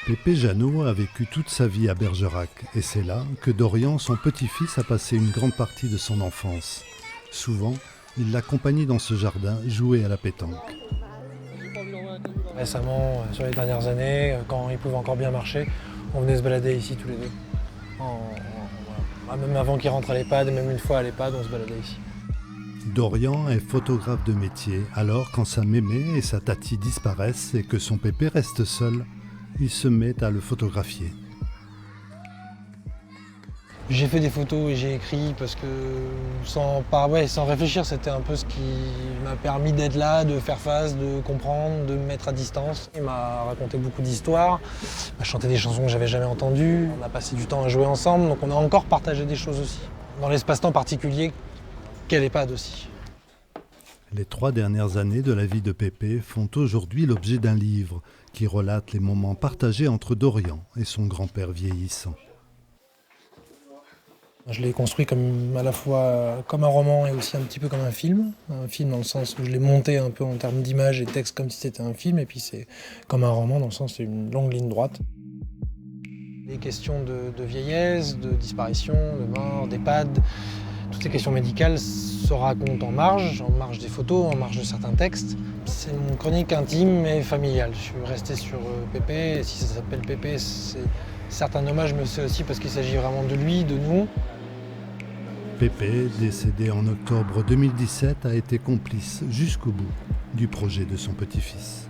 Pépé Jeannot a vécu toute sa vie à Bergerac et c'est là que Dorian, son petit-fils, a passé une grande partie de son enfance. Souvent, il l'accompagnait dans ce jardin jouer à la pétanque. Récemment, sur les dernières années, quand il pouvait encore bien marcher, on venait se balader ici tous les deux. Même avant qu'il rentre à l'EHPAD, même une fois à l'EHPAD, on se baladait ici. Dorian est photographe de métier, alors quand sa mémé et sa tati disparaissent et que son pépé reste seul, il se met à le photographier. J'ai fait des photos et j'ai écrit parce que sans réfléchir, c'était un peu ce qui m'a permis d'être là, de faire face, de comprendre, de me mettre à distance. Il m'a raconté beaucoup d'histoires, il m'a chanté des chansons que j'avais jamais entendues. On a passé du temps à jouer ensemble, donc on a encore partagé des choses aussi. Dans l'espace-temps particulier qu'est l'EHPAD aussi. Les 3 dernières années de la vie de Pépé font aujourd'hui l'objet d'un livre qui relate les moments partagés entre Dorian et son grand-père vieillissant. Je l'ai construit comme, à la fois comme un roman et aussi un petit peu comme un film. Un film dans le sens où je l'ai monté un peu en termes d'image et de texte comme si c'était un film. Et puis c'est comme un roman dans le sens où c'est une longue ligne droite. Les questions de vieillesse, de disparition, de mort, d'EHPAD, toutes ces questions médicales se racontent en marge des photos, en marge de certains textes. C'est une chronique intime et familiale. Je suis resté sur Pépé. Et si ça s'appelle Pépé, c'est certes un hommage, mais c'est aussi parce qu'il s'agit vraiment de lui, de nous. Pépé, décédé en octobre 2017, a été complice jusqu'au bout du projet de son petit-fils.